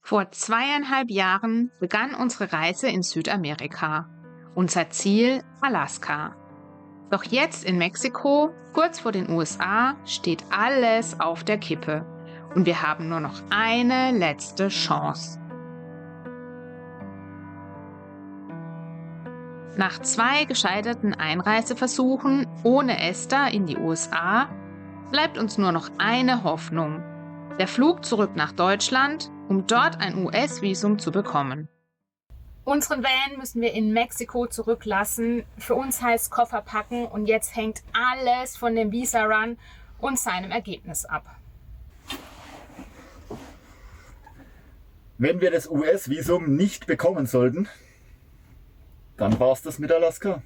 Vor 2,5 Jahren begann unsere Reise in Südamerika. Unser Ziel Alaska. Doch jetzt in Mexiko, kurz vor den USA, steht alles auf der Kippe. Und wir haben nur noch eine letzte Chance. Nach 2 gescheiterten Einreiseversuchen ohne Esther in die USA bleibt uns nur noch eine Hoffnung: der Flug zurück nach Deutschland, um dort ein US-Visum zu bekommen. Unseren Van müssen wir in Mexiko zurücklassen. Für uns heißt Koffer packen und jetzt hängt alles von dem Visa-Run und seinem Ergebnis ab. Wenn wir das US-Visum nicht bekommen sollten, dann war's das mit Alaska.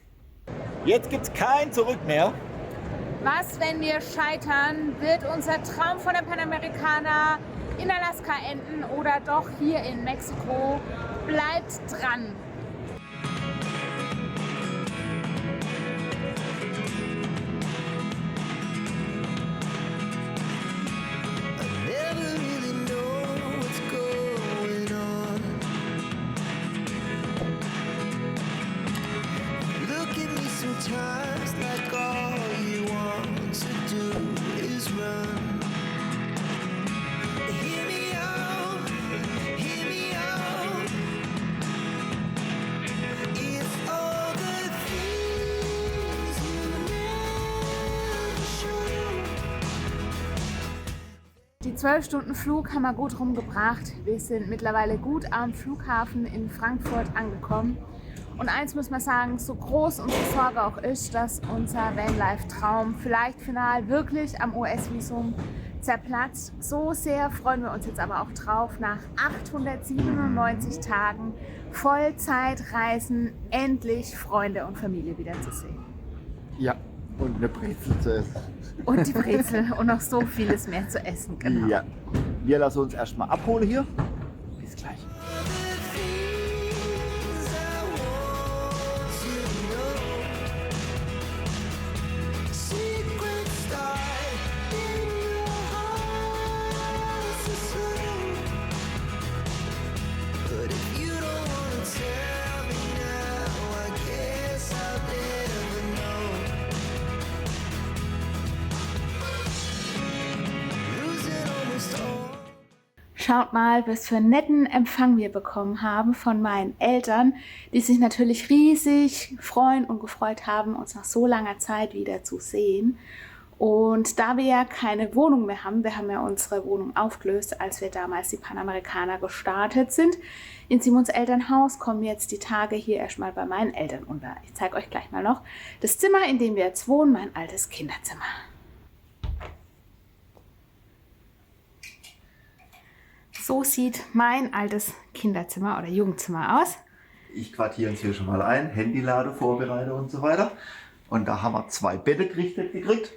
Jetzt gibt's kein Zurück mehr. Was, wenn wir scheitern? Wird unser Traum von der Panamericana in Alaska enden oder doch hier in Mexiko? Bleibt dran! Sometimes like all you want to do is run. Hear me out, hear me out. If all the things you never show. Die 12 Stunden Flug haben wir gut rumgebracht. Wir sind mittlerweile gut am Flughafen in Frankfurt angekommen. Und eins muss man sagen, so groß unsere Sorge auch ist, dass unser Vanlife-Traum vielleicht final wirklich am US-Visum zerplatzt. So sehr freuen wir uns jetzt aber auch drauf, nach 897 Tagen Vollzeitreisen endlich Freunde und Familie wiederzusehen. Ja, und eine Brezel zu essen. Und die Brezel und noch so vieles mehr zu essen. Genau. Ja, wir lassen uns erstmal abholen hier. Bis gleich. Schaut mal, was für einen netten Empfang wir bekommen haben von meinen Eltern, die sich natürlich riesig freuen und gefreut haben, uns nach so langer Zeit wieder zu sehen. Und da wir ja keine Wohnung mehr haben, wir haben ja unsere Wohnung aufgelöst, als wir damals die Panamericana gestartet sind, in Simons Elternhaus, kommen jetzt die Tage hier erstmal bei meinen Eltern unter. Ich zeige euch gleich mal noch das Zimmer, in dem wir jetzt wohnen, mein altes Kinderzimmer. So sieht mein altes Kinderzimmer oder Jugendzimmer aus. Ich quartiere uns hier schon mal ein, Handylade vorbereite und so weiter. Und da haben wir 2 Bette gerichtet gekriegt.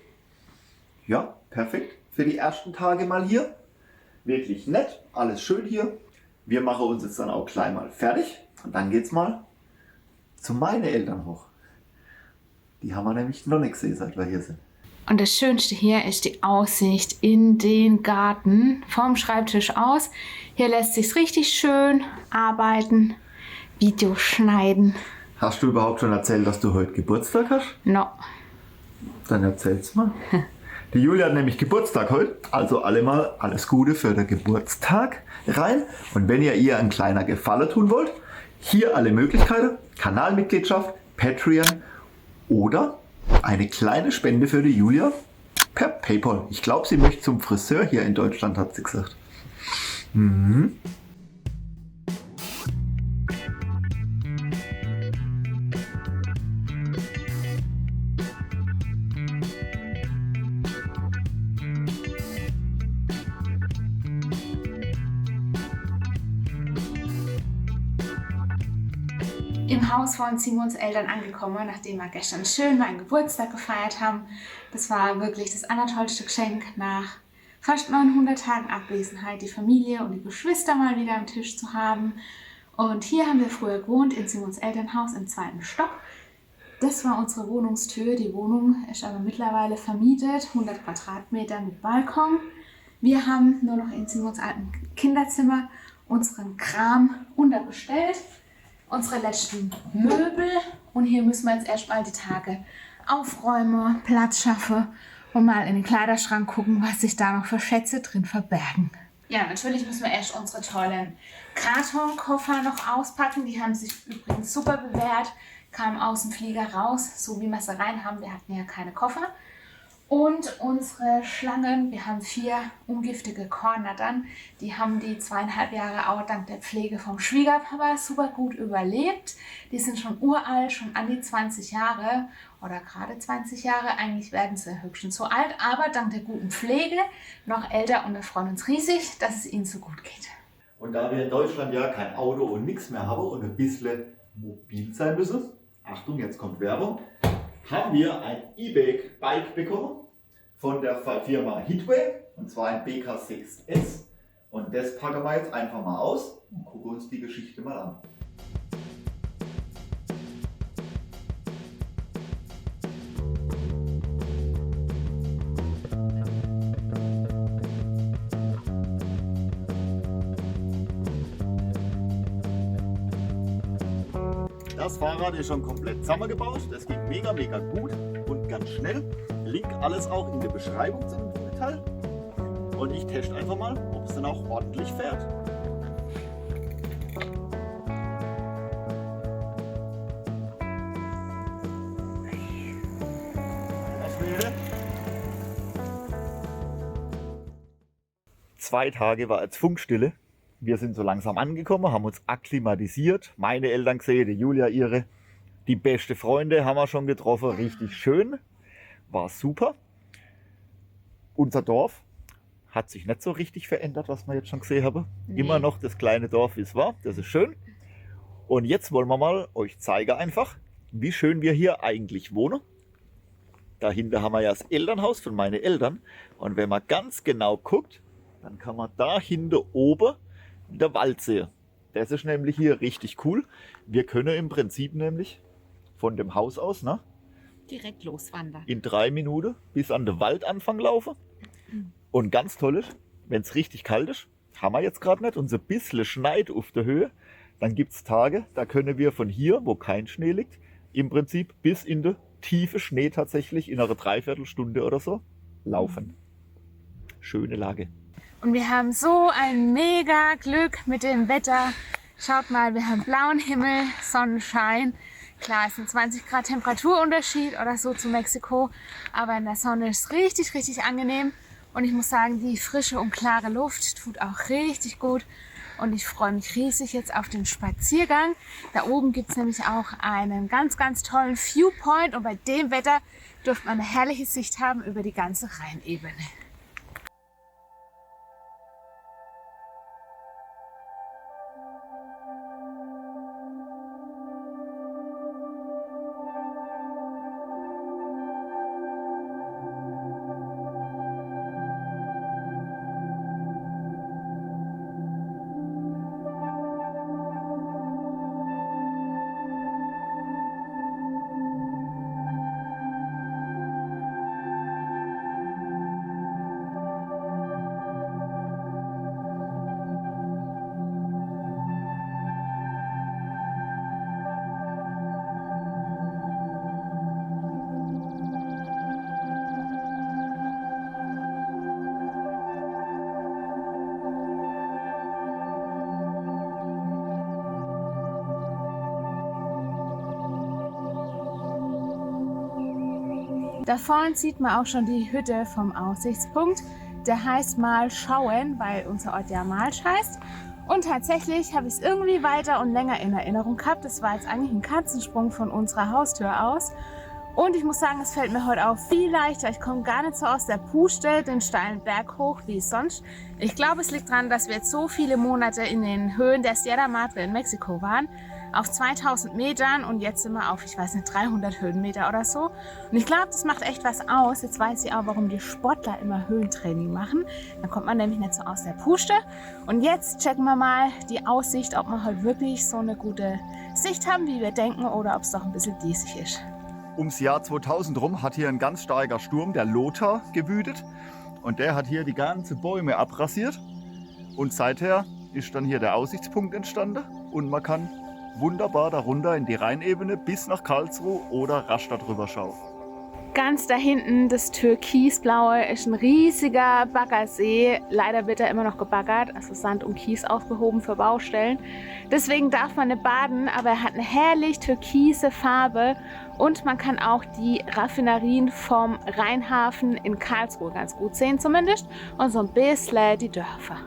Ja, perfekt. Für die ersten Tage mal hier. Wirklich nett, alles schön hier. Wir machen uns jetzt dann auch gleich mal fertig. Und dann geht's mal zu meinen Eltern hoch. Die haben wir nämlich noch nicht gesehen, seit wir hier sind. Und das Schönste hier ist die Aussicht in den Garten vom Schreibtisch aus. Hier lässt sich's richtig schön arbeiten, Videos schneiden. Hast du überhaupt schon erzählt, dass du heute Geburtstag hast? No. Dann erzähl's mal. Die Julia hat nämlich Geburtstag heute, also alle mal alles Gute für den Geburtstag rein. Und wenn ihr ein kleiner Gefallen tun wollt, hier alle Möglichkeiten: Kanalmitgliedschaft, Patreon oder eine kleine Spende für die Julia per PayPal. Ich glaube, sie möchte zum Friseur hier in Deutschland, hat sie gesagt. Mhm. Im Haus von Simons Eltern angekommen, nachdem wir gestern schön meinen Geburtstag gefeiert haben. Das war wirklich das allertollste Geschenk nach fast 900 Tagen Abwesenheit, die Familie und die Geschwister mal wieder am Tisch zu haben. Und hier haben wir früher gewohnt, in Simons Elternhaus im 2. Stock. Das war unsere Wohnungstür. Die Wohnung ist aber mittlerweile vermietet, 100 Quadratmeter mit Balkon. Wir haben nur noch in Simons alten Kinderzimmer unseren Kram unterbestellt, unsere letzten Möbel. Und hier müssen wir jetzt erstmal die Tage aufräumen, Platz schaffen und mal in den Kleiderschrank gucken, was sich da noch für Schätze drin verbergen. Ja, natürlich müssen wir erst unsere tollen Kartonkoffer noch auspacken. Die haben sich übrigens super bewährt, kamen aus dem Flieger raus, so wie wir sie rein haben. Wir hatten ja keine Koffer. Und unsere Schlangen, wir haben 4 ungiftige Kornattern, die haben die 2,5 Jahre auch dank der Pflege vom Schwiegerpapa super gut überlebt. Die sind schon uralt, schon an die 20 Jahre oder gerade 20 Jahre. Eigentlich werden sie höchstens so alt, aber dank der guten Pflege noch älter und wir freuen uns riesig, dass es ihnen so gut geht. Und da wir in Deutschland ja kein Auto und nichts mehr haben und ein bisschen mobil sein müssen, Achtung, jetzt kommt Werbung, haben wir ein E-Bike bekommen von der Firma Hitway, und zwar ein BK6S. Und das packen wir jetzt einfach mal aus und gucken uns die Geschichte mal an. Das Fahrrad ist schon komplett zusammengebaut, das ging mega gut und ganz schnell. Link alles auch in der Beschreibung zum Teil. Und ich teste einfach mal, ob es dann auch ordentlich fährt. Zwei Tage war jetzt Funkstille. Wir sind so langsam angekommen, haben uns akklimatisiert. Meine Eltern gesehen, die Julia ihre. Die beste Freunde haben wir schon getroffen. Richtig schön. War super. Unser Dorf hat sich nicht so richtig verändert, was wir jetzt schon gesehen haben. Nee. Immer noch das kleine Dorf, wie es war. Das ist schön. Und jetzt wollen wir mal euch zeigen einfach, wie schön wir hier eigentlich wohnen. Dahinter haben wir ja das Elternhaus von meinen Eltern. Und wenn man ganz genau guckt, dann kann man da hinten oben den Wald sehen. Das ist nämlich hier richtig cool. Wir können im Prinzip nämlich von dem Haus aus Direkt loswandern. in 3 Minuten bis an den Waldanfang laufen. Und ganz toll ist, wenn es richtig kalt ist, haben wir jetzt gerade nicht, und so ein bisschen schneit auf der Höhe, dann gibt es Tage, da können wir von hier, wo kein Schnee liegt, im Prinzip bis in den tiefen Schnee tatsächlich in einer Dreiviertelstunde oder so laufen. Schöne Lage. Und wir haben so ein mega Glück mit dem Wetter. Schaut mal, wir haben blauen Himmel, Sonnenschein. Klar, es sind 20 Grad Temperaturunterschied oder so zu Mexiko, aber in der Sonne ist es richtig angenehm. Und ich muss sagen, die frische und klare Luft tut auch richtig gut. Und ich freue mich riesig jetzt auf den Spaziergang. Da oben gibt es nämlich auch einen ganz tollen Viewpoint. Und bei dem Wetter dürfte man eine herrliche Sicht haben über die ganze Rheinebene. Da vorne sieht man auch schon die Hütte vom Aussichtspunkt. Der heißt Mal Schauen, weil unser Ort ja Malsch heißt. Und tatsächlich habe ich es irgendwie weiter und länger in Erinnerung gehabt. Das war jetzt eigentlich ein Katzensprung von unserer Haustür aus. Und ich muss sagen, es fällt mir heute auch viel leichter. Ich komme gar nicht so aus der Puste den steilen Berg hoch wie sonst. Ich glaube, es liegt daran, dass wir jetzt so viele Monate in den Höhen der Sierra Madre in Mexiko waren. Auf 2000 Metern und jetzt sind wir auf, ich weiß nicht, 300 Höhenmeter oder so. Und ich glaube, das macht echt was aus. Jetzt weiß ich auch, warum die Sportler immer Höhentraining machen. Dann kommt man nämlich nicht so aus der Puste. Und jetzt checken wir mal die Aussicht, ob wir heute wirklich so eine gute Sicht haben, wie wir denken, oder ob es doch ein bisschen diesig ist. Ums Jahr 2000 rum hat hier ein ganz starker Sturm, der Lothar, gewütet. Und der hat hier die ganzen Bäume abrasiert. Und seither ist dann hier der Aussichtspunkt entstanden und man kann wunderbar darunter in die Rheinebene bis nach Karlsruhe oder Rastatt rüber schauen. Ganz da hinten, das Türkisblaue, ist ein riesiger Baggersee. Leider wird er immer noch gebaggert, also Sand und Kies aufgehoben für Baustellen. Deswegen darf man nicht baden, aber er hat eine herrlich türkise Farbe und man kann auch die Raffinerien vom Rheinhafen in Karlsruhe ganz gut sehen zumindest und so ein bisschen die Dörfer.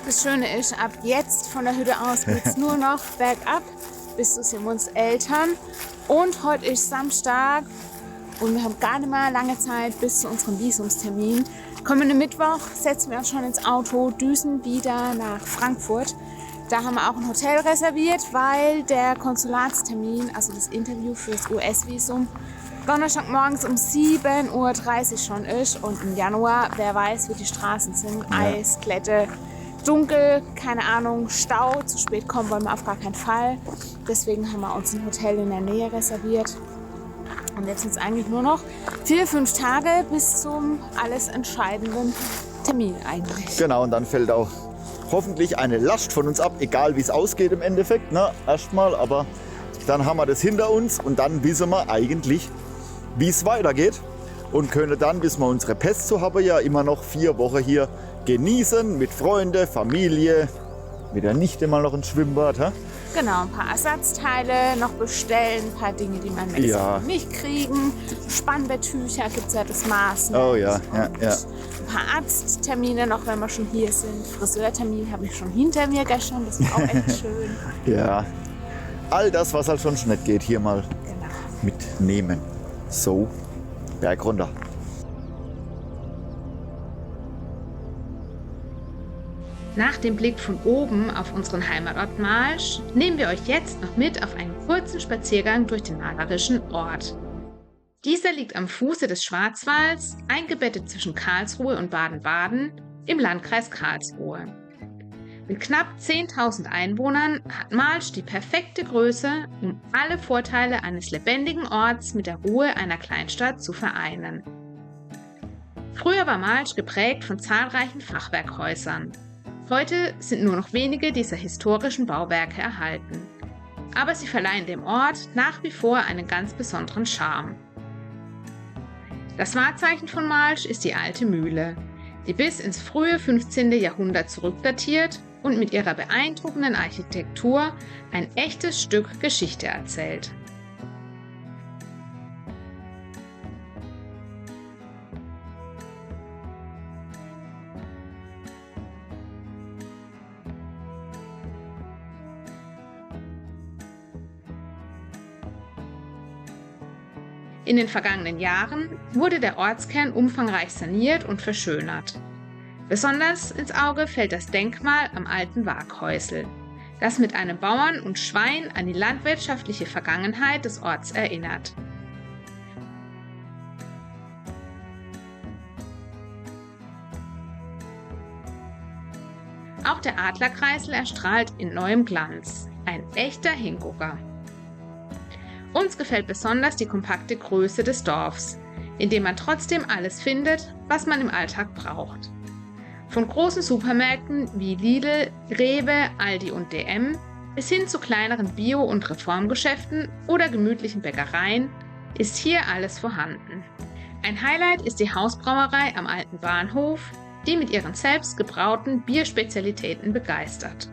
Das Schöne ist, ab jetzt von der Hütte aus geht es nur noch bergab bis zu Simons Eltern. Und heute ist Samstag und wir haben gar nicht mehr lange Zeit bis zu unserem Visumstermin. Kommenden Mittwoch setzen wir uns schon ins Auto, düsen wieder nach Frankfurt. Da haben wir auch ein Hotel reserviert, weil der Konsulatstermin, also das Interview für das US-Visum, Donnerstagmorgens um 7:30 Uhr schon ist. Und im Januar, wer weiß, wie die Straßen sind, Eis, Glätte, dunkel, keine Ahnung, Stau, zu spät kommen wollen wir auf gar keinen Fall. Deswegen haben wir uns ein Hotel in der Nähe reserviert. Und jetzt sind es eigentlich nur noch 4-5 Tage bis zum alles entscheidenden Termin eigentlich. Genau, und dann fällt auch hoffentlich eine Last von uns ab, egal wie es ausgeht im Endeffekt, ne? Erstmal, aber dann haben wir das hinter uns und dann wissen wir eigentlich, wie es weitergeht und können dann, bis wir unsere Pässe zu haben, ja immer noch 4 Wochen hier genießen mit Freunden, Familie, mit der Nichte mal noch ins Schwimmbad. Hä? Genau, ein paar Ersatzteile noch bestellen, ein paar Dinge, die man nicht kriegen. Spannbetttücher gibt es ja das Maß. Oh ja, Ein paar Arzttermine noch, wenn wir schon hier sind. Friseurtermin habe ich schon hinter mir gestern, das war auch echt schön. Ja, all das, was halt schon nicht geht, hier mal mitnehmen. So, Berg runter. Nach dem Blick von oben auf unseren Heimatort Marsch nehmen wir euch jetzt noch mit auf einen kurzen Spaziergang durch den malerischen Ort. Dieser liegt am Fuße des Schwarzwalds, eingebettet zwischen Karlsruhe und Baden-Baden im Landkreis Karlsruhe. Mit knapp 10.000 Einwohnern hat Marsch die perfekte Größe, um alle Vorteile eines lebendigen Orts mit der Ruhe einer Kleinstadt zu vereinen. Früher war Marsch geprägt von zahlreichen Fachwerkhäusern. Heute sind nur noch wenige dieser historischen Bauwerke erhalten. Aber sie verleihen dem Ort nach wie vor einen ganz besonderen Charme. Das Wahrzeichen von Marsch ist die alte Mühle, die bis ins frühe 15. Jahrhundert zurückdatiert und mit ihrer beeindruckenden Architektur ein echtes Stück Geschichte erzählt. In den vergangenen Jahren wurde der Ortskern umfangreich saniert und verschönert. Besonders ins Auge fällt das Denkmal am alten Waghäusel, das mit einem Bauern und Schwein an die landwirtschaftliche Vergangenheit des Orts erinnert. Auch der Adlerkreisel erstrahlt in neuem Glanz, ein echter Hingucker. Uns gefällt besonders die kompakte Größe des Dorfs, in dem man trotzdem alles findet, was man im Alltag braucht. Von großen Supermärkten wie Lidl, Rewe, Aldi und DM bis hin zu kleineren Bio- und Reformgeschäften oder gemütlichen Bäckereien ist hier alles vorhanden. Ein Highlight ist die Hausbrauerei am alten Bahnhof, die mit ihren selbst gebrauten Bierspezialitäten begeistert.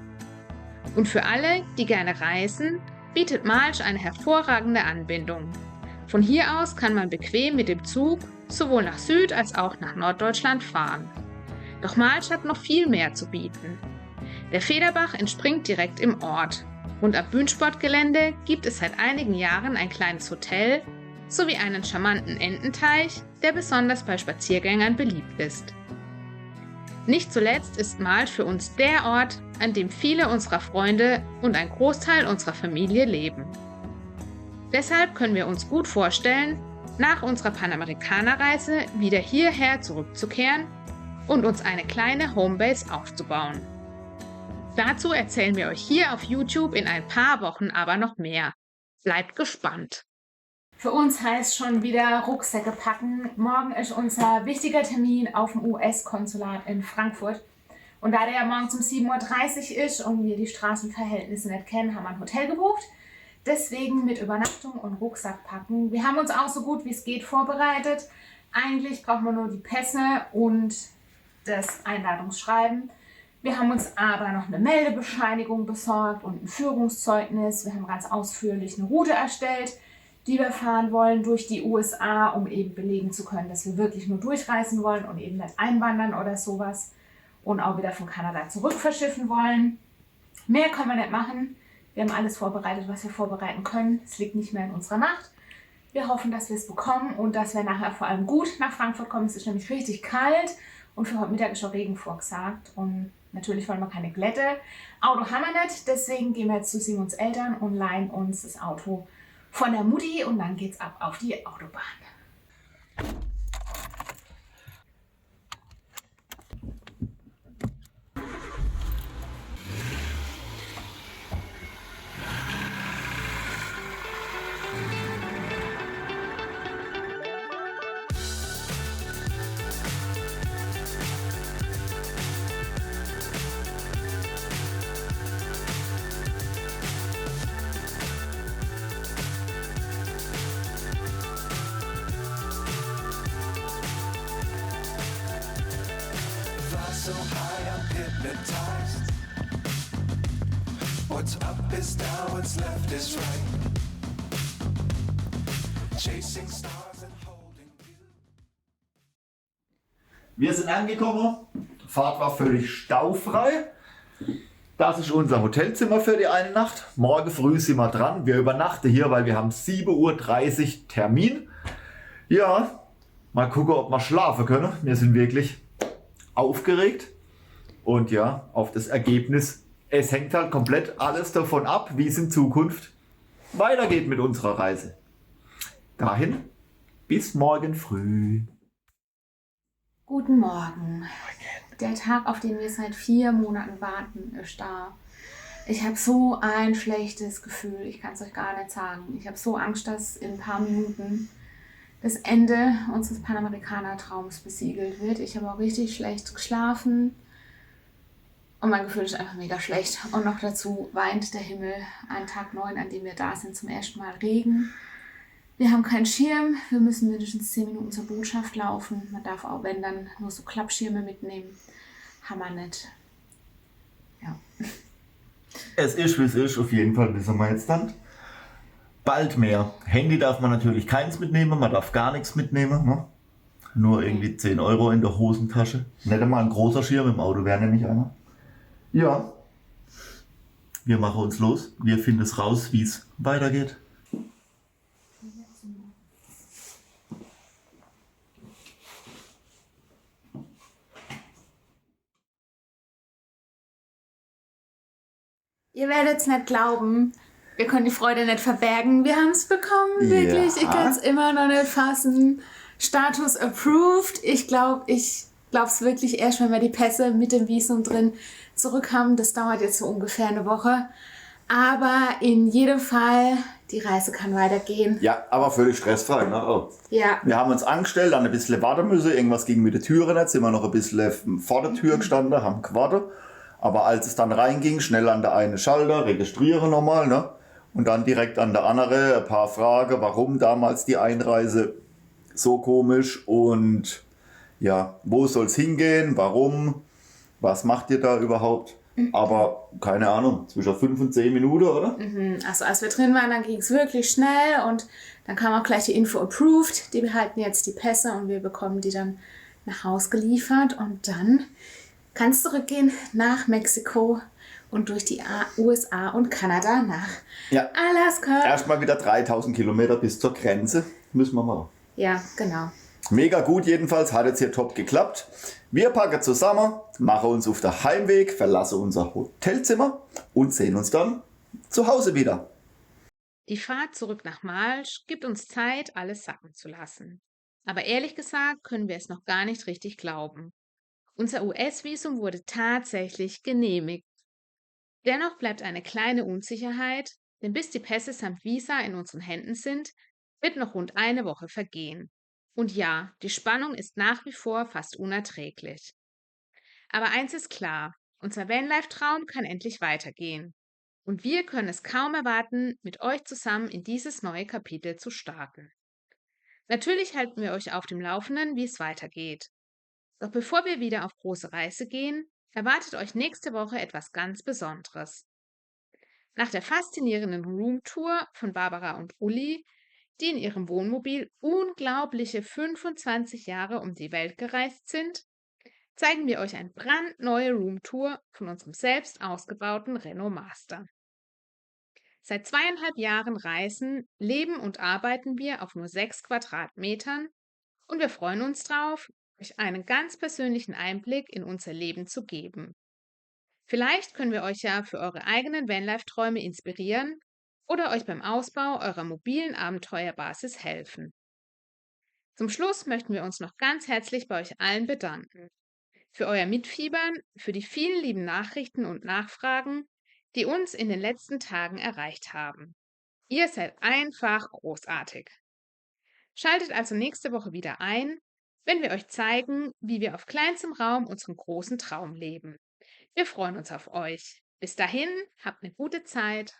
Und für alle, die gerne reisen, bietet Marsch eine hervorragende Anbindung. Von hier aus kann man bequem mit dem Zug sowohl nach Süd- als auch nach Norddeutschland fahren. Doch Marsch hat noch viel mehr zu bieten. Der Federbach entspringt direkt im Ort und am Bühnensportgelände gibt es seit einigen Jahren ein kleines Hotel sowie einen charmanten Ententeich, der besonders bei Spaziergängern beliebt ist. Nicht zuletzt ist Marsch für uns der Ort, an dem viele unserer Freunde und ein Großteil unserer Familie leben. Deshalb können wir uns gut vorstellen, nach unserer Panamerikanerreise wieder hierher zurückzukehren und uns eine kleine Homebase aufzubauen. Dazu erzählen wir euch hier auf YouTube in ein paar Wochen aber noch mehr. Bleibt gespannt. Für uns heißt schon wieder Rucksäcke packen. Morgen ist unser wichtiger Termin auf dem US-Konsulat in Frankfurt. Und da der ja morgens um 7:30 Uhr ist und wir die Straßenverhältnisse nicht kennen, haben wir ein Hotel gebucht. Deswegen mit Übernachtung und Rucksack packen. Wir haben uns auch so gut wie es geht vorbereitet. Eigentlich braucht man nur die Pässe und das Einladungsschreiben. Wir haben uns aber noch eine Meldebescheinigung besorgt und ein Führungszeugnis. Wir haben ganz ausführlich eine Route erstellt, die wir fahren wollen durch die USA, um eben belegen zu können, dass wir wirklich nur durchreisen wollen und eben nicht einwandern oder sowas. Und auch wieder von Kanada zurück verschiffen wollen. Mehr können wir nicht machen. Wir haben alles vorbereitet, was wir vorbereiten können. Es liegt nicht mehr in unserer Macht. Wir hoffen, dass wir es bekommen und dass wir nachher vor allem gut nach Frankfurt kommen. Es ist nämlich richtig kalt und für heute Mittag ist schon Regen vorgesagt. Und natürlich wollen wir keine Glätte. Auto haben wir nicht, deswegen gehen wir jetzt zu Simons Eltern und leihen uns das Auto von der Mutti und dann geht's ab auf die Autobahn. Fly so high, I'm hypnotized. What's up is down, what's left is right. Chasing stars and holding you. Wir sind angekommen. Die Fahrt war völlig staufrei. Das ist unser Hotelzimmer für die eine Nacht. Morgen früh sind wir dran. Wir übernachten hier, weil wir haben 7:30 Uhr Termin. Ja, mal gucken, ob wir schlafen können. Wir sind wirklich aufgeregt. Und ja, auf das Ergebnis. Es hängt halt komplett alles davon ab, wie es in Zukunft weitergeht mit unserer Reise. Dahin, bis morgen früh. Guten Morgen. Der Tag, auf den wir seit 4 Monaten warten, ist da. Ich habe so ein schlechtes Gefühl, ich kann es euch gar nicht sagen. Ich habe so Angst, dass in ein paar Minuten das Ende unseres Panamerikaner-Traums besiegelt wird. Ich habe auch richtig schlecht geschlafen und mein Gefühl ist einfach mega schlecht. Und noch dazu weint der Himmel an Tag 9, an dem wir da sind, zum ersten Mal Regen. Wir haben keinen Schirm, wir müssen mindestens 10 Minuten zur Botschaft laufen. Man darf auch, wenn dann, nur so Klappschirme mitnehmen. Haben wir nicht. Ja. Es ist, wie es ist. Auf jeden Fall wissen wir jetzt dann bald mehr. Handy darf man natürlich keins mitnehmen, man darf gar nichts mitnehmen. Ne? Nur irgendwie 10 Euro in der Hosentasche. Nicht einmal ein großer Schirm im Auto wäre nämlich einer. Ja, wir machen uns los. Wir finden es raus, wie es weitergeht. Ihr werdet es nicht glauben, wir können die Freude nicht verbergen. Wir haben es bekommen, wirklich. Ja. Ich kann es immer noch nicht fassen. Status approved. Ich glaube es wirklich erst, wenn wir die Pässe mit dem Visum drin zurück haben. Das dauert jetzt so ungefähr eine Woche. Aber in jedem Fall, die Reise kann weitergehen. Ja, aber völlig stressfrei. Ne? Oh. Ja, Wir haben uns angestellt, dann ein bisschen warten müssen. Irgendwas ging mit der Türe nicht. Sind wir noch ein bisschen vor der Tür gestanden, haben gewartet. Aber als es dann reinging, schnell an der einen Schalter, registriere nochmal, ne? Und dann direkt an der andere ein paar Fragen, warum damals die Einreise so komisch und ja, wo soll es hingehen, warum, was macht ihr da überhaupt? Aber keine Ahnung, zwischen 5 und 10 Minuten, oder? also als wir drin waren, dann ging es wirklich schnell und dann kam auch gleich die Info approved. Die behalten jetzt die Pässe und wir bekommen die dann nach Haus geliefert und dann kann es zurückgehen nach Mexiko und durch die USA und Kanada nach Ja. Alaska. Erstmal wieder 3000 Kilometer bis zur Grenze. Müssen wir machen. Ja, genau. Mega gut jedenfalls, hat jetzt hier top geklappt. Wir packen zusammen, machen uns auf den Heimweg, verlassen unser Hotelzimmer und sehen uns dann zu Hause wieder. Die Fahrt zurück nach Malsch gibt uns Zeit, alles sacken zu lassen. Aber ehrlich gesagt können wir es noch gar nicht richtig glauben. Unser US-Visum wurde tatsächlich genehmigt. Dennoch bleibt eine kleine Unsicherheit, denn bis die Pässe samt Visa in unseren Händen sind, wird noch rund eine Woche vergehen. Und ja, die Spannung ist nach wie vor fast unerträglich. Aber eins ist klar, unser Vanlife-Traum kann endlich weitergehen. Und wir können es kaum erwarten, mit euch zusammen in dieses neue Kapitel zu starten. Natürlich halten wir euch auf dem Laufenden, wie es weitergeht. Doch bevor wir wieder auf große Reise gehen, erwartet euch nächste Woche etwas ganz Besonderes. Nach der faszinierenden Roomtour von Barbara und Uli, die in ihrem Wohnmobil unglaubliche 25 Jahre um die Welt gereist sind, zeigen wir euch eine brandneue Roomtour von unserem selbst ausgebauten Renault Master. Seit 2,5 Jahren reisen, leben und arbeiten wir auf nur 6 Quadratmetern und wir freuen uns drauf, euch einen ganz persönlichen Einblick in unser Leben zu geben. Vielleicht können wir euch ja für eure eigenen Vanlife-Träume inspirieren oder euch beim Ausbau eurer mobilen Abenteuerbasis helfen. Zum Schluss möchten wir uns noch ganz herzlich bei euch allen bedanken. Für euer Mitfiebern, für die vielen lieben Nachrichten und Nachfragen, die uns in den letzten Tagen erreicht haben. Ihr seid einfach großartig. Schaltet also nächste Woche wieder ein, wenn wir euch zeigen, wie wir auf kleinstem Raum unseren großen Traum leben. Wir freuen uns auf euch. Bis dahin, habt eine gute Zeit.